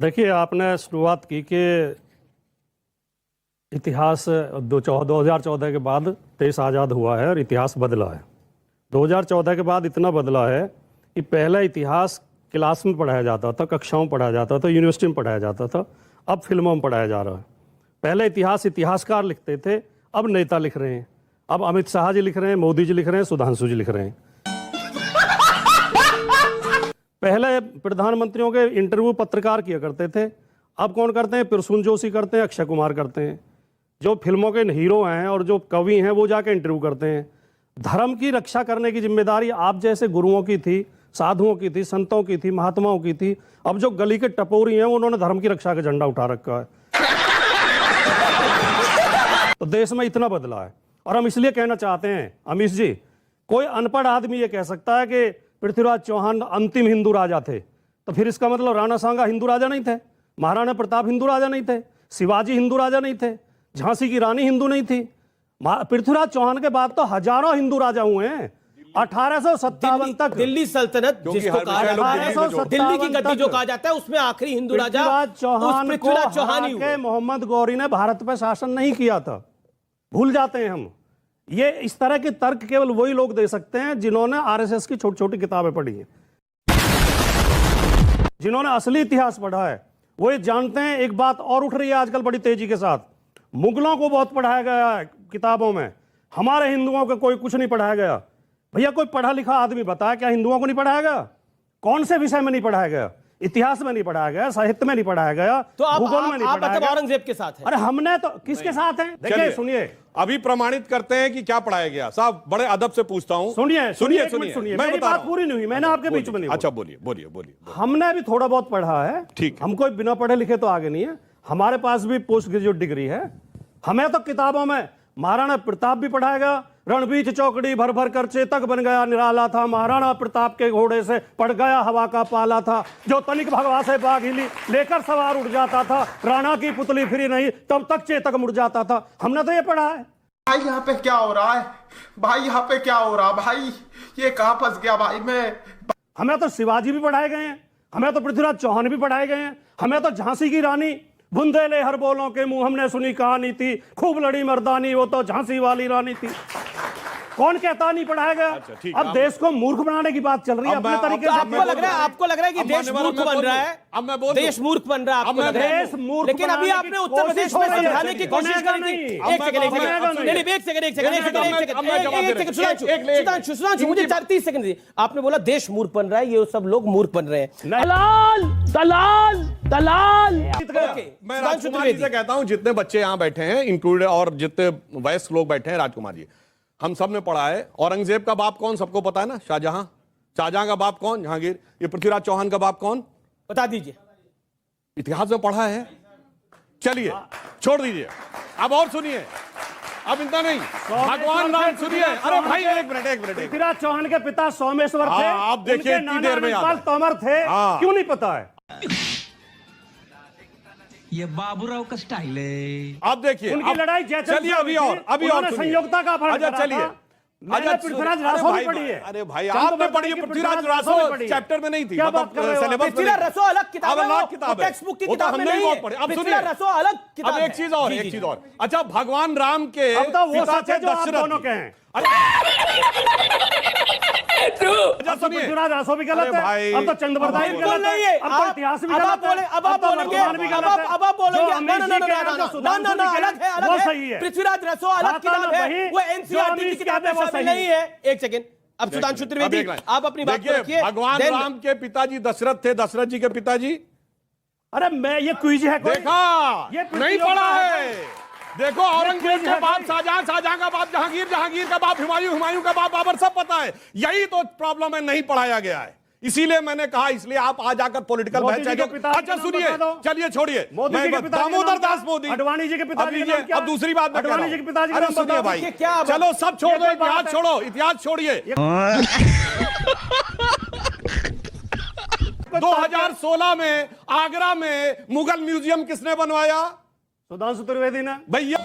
देखिए, आपने शुरुआत की कि इतिहास 2014 के बाद देश आज़ाद हुआ है और इतिहास बदला है। 2014 के बाद इतना बदला है कि पहले इतिहास क्लास में पढ़ाया जाता था, कक्षाओं में पढ़ाया जाता था, यूनिवर्सिटी में पढ़ाया जाता था, अब फिल्मों में पढ़ाया जा रहा है। पहले इतिहास इतिहासकार लिखते थे, अब नेता लिख रहे हैं। अब अमित शाह जी लिख रहे हैं, मोदी जी लिख रहे हैं, सुधांशु जी लिख रहे हैं। पहले प्रधानमंत्रियों के इंटरव्यू पत्रकार किया करते थे, अब कौन करते हैं? प्रसून जोशी करते हैं, अक्षय कुमार करते हैं। जो फिल्मों के हीरो हैं और जो कवि हैं वो जाके इंटरव्यू करते हैं। धर्म की रक्षा करने की जिम्मेदारी आप जैसे गुरुओं की थी, साधुओं की थी, संतों की थी, महात्माओं की थी। अब जो गली के टपोरी हैं उन्होंने धर्म की रक्षा का झंडा उठा रखा है। तो देश में इतना बदला है। और हम इसलिए कहना चाहते हैं, अमीश जी, कोई अनपढ़ आदमी ये कह सकता है कि पृथ्वीराज चौहान अंतिम हिंदू राजा थे, तो फिर इसका मतलब राणा सांगा हिंदू राजा नहीं थे, महाराणा प्रताप हिंदू राजा नहीं थे, शिवाजी हिंदू राजा नहीं थे, झांसी की रानी हिंदू नहीं थी। पृथ्वीराज चौहान के बाद तो हजारों हिंदू राजा हुए हैं। 1857 तक दिल्ली सल्तनत जिसको कहा जाता है, दिल्ली की गद्दी जो कहा जाता है, उसमें आखिरी हिंदू राजा पृथ्वीराज चौहान ही हुए। मोहम्मद गौरी ने भारत पर शासन नहीं किया था, भूल जाते हैं हम। ये इस तरह के तर्क केवल वही लोग दे सकते हैं जिन्होंने आरएसएस की छोटी छोटी किताबें पढ़ी हैं। जिन्होंने असली इतिहास पढ़ा है वो ये जानते हैं। एक बात और उठ रही है आजकल बड़ी तेजी के साथ, मुगलों को बहुत पढ़ाया गया है किताबों में, हमारे हिंदुओं को कोई कुछ नहीं पढ़ाया गया। भैया कोई पढ़ा लिखा आदमी बताया क्या हिंदुओं को नहीं पढ़ाया गया? कौन से विषय में नहीं पढ़ाया गया? इतिहास में नहीं पढ़ाया गया, साहित्य में नहीं पढ़ाया गया, तो भूगोल में नहीं पढ़ाया गया। औरंगजेब के साथ है। अरे हमने तो किसके साथ हैं? देखिए सुनिए, अभी प्रमाणित करते हैं कि क्या पढ़ाया गया। साहब बड़े अदब से पूछता हूं। सुनिए, मेरी बात पूरी नहीं हुई, मैंने आपके बीच में नहीं। अच्छा बोलिए। हमने भी थोड़ा बहुत पढ़ा है, ठीक। हम कोई बिना पढ़े लिखे तो आगे नहीं है। हमारे पास भी पोस्ट ग्रेजुएट डिग्री है। हमें तो किताबों में महाराणा प्रताप भी पढ़ाया गया। रणबीच चौकड़ी भर भर कर चेतक बन गया निराला था, महाराणा प्रताप के घोड़े से पड़ गया हवा का पाला था, जो तनिक भगवा से बाघ हिली लेकर सवार उड़ जाता था, राणा की पुतली फिरी नहीं तब तक चेतक मुड़ जाता था। हमने तो ये पढ़ा है। भाई यहाँ पे क्या हो रहा है? भाई यहाँ पे क्या हो रहा? भाई ये कहाँ फंस गया भाई मैं। हमें तो शिवाजी भी पढ़ाए गए हैं, हमें तो पृथ्वीराज चौहान भी पढ़ाए गए हैं, हमें तो झांसी की रानी बुंदेले हर बोलों के मुंह हमने सुनी कहानी थी, खूब लड़ी मर्दानी वो तो झांसी वाली रानी थी। कौन कहता नहीं पढ़ाया गया? अच्छा, अब देश को मूर्ख बनाने की बात चल रही है अपने तरीके से। आपको लग रहा है कि देश मूर्ख बन रहा है? अब मैं बोल देश मूर्ख बन रहा है आपको लग रहा है? देश मूर्ख, लेकिन अभी आपने उत्तर प्रदेश में समझाने की कोशिश करी थी। एक सेकंड सुधांशु मुझे 30 सेकंड दीजिए। आपने बोला देश मूर्ख बन रहा है, ये सब लोग मूर्ख बन रहे हैं। दलाल मैं राजकुमार जी से कहता हूं, जितने बच्चे यहां बैठे हैं इंक्लूडेड और जितने वयस्क लोग बैठे हैं, राजकुमार जी, हम सब ने पढ़ा है। औरंगजेब का बाप कौन? सबको पता है ना, शाहजहां। शाहजहां का बाप कौन? जहांगीर। ये पृथ्वीराज चौहान का बाप कौन? बता दीजिए। इतिहास में पढ़ा है। चलिए छोड़ दीजिए, अब और सुनिए। अब इतना नहीं, भगवान राम सुनिए। अरे भाई एक मिनट। पृथ्वीराज चौहान के पिता सोमेश्वर थे। आप देखिए इतनी देर में तोमर थे। क्यों नहीं पता है? ये बाबूराव का स्टाइल है। आप देखिए उनकी लड़ाई चलिए अभी और संयोगता का अपहरण करा था। चलिए पृथ्वीराज रासो भी पढ़ी है। अरे भाई आपने पढ़ी है? पृथ्वीराज रासो चैप्टर में नहीं थी, मतलब सिलेबस में। पृथ्वीराज रासो अलग किताब है, टेक्स्ट बुक की किताब में नहीं है। पृथ्वीराज रासो अलग किताब है। अब एक चीज और। अच्छा, भगवान राम के पिता थे दशरथ। पृथ्वीराज रासो भी गलत है। अब तो चंद्रप्रताप भी गलत है। अब तो इतिहास भी गलत है। अब आप बोलेंगे वो सही है। पृथ्वीराज रासो अलग किताब है, वो एनसीईआरटी की किताब में शामिल नहीं है। एक सेकंड, अब सुधांशु त्रिवेदी आप अपनी बात रखिए। भगवान राम के पिताजी दशरथ थे, दशरथ जी के पिताजी। अरे मैं ये क्विज है, देखा नहीं पढ़ा है? देखो, औरंगजेब के बाप शाहजहां, शाहजहां का बाप जहांगीर, जहांगीर का बाप हुमायूं, हुमायूं का बाप बाबर, सब पता है। यही तो प्रॉब्लम है, नहीं पढ़ाया गया है। इसीलिए मैंने कहा, इसलिए आप आ जाकर पॉलिटिकल बहस। अच्छा सुनिए, चलिए छोड़िए, दामोदर दास मोदी, अडवाणी जी के पिताजी। अब दूसरी बात, अडवाणी जी के पिताजी। अरे सुनिए भाई, चलो सब छोड़ दो, इतिहास छोड़ो, इतिहास छोड़िए। 2016 में आगरा में मुगल म्यूजियम किसने बनवाया? सुधांशु त्रिवेदी ने। भैया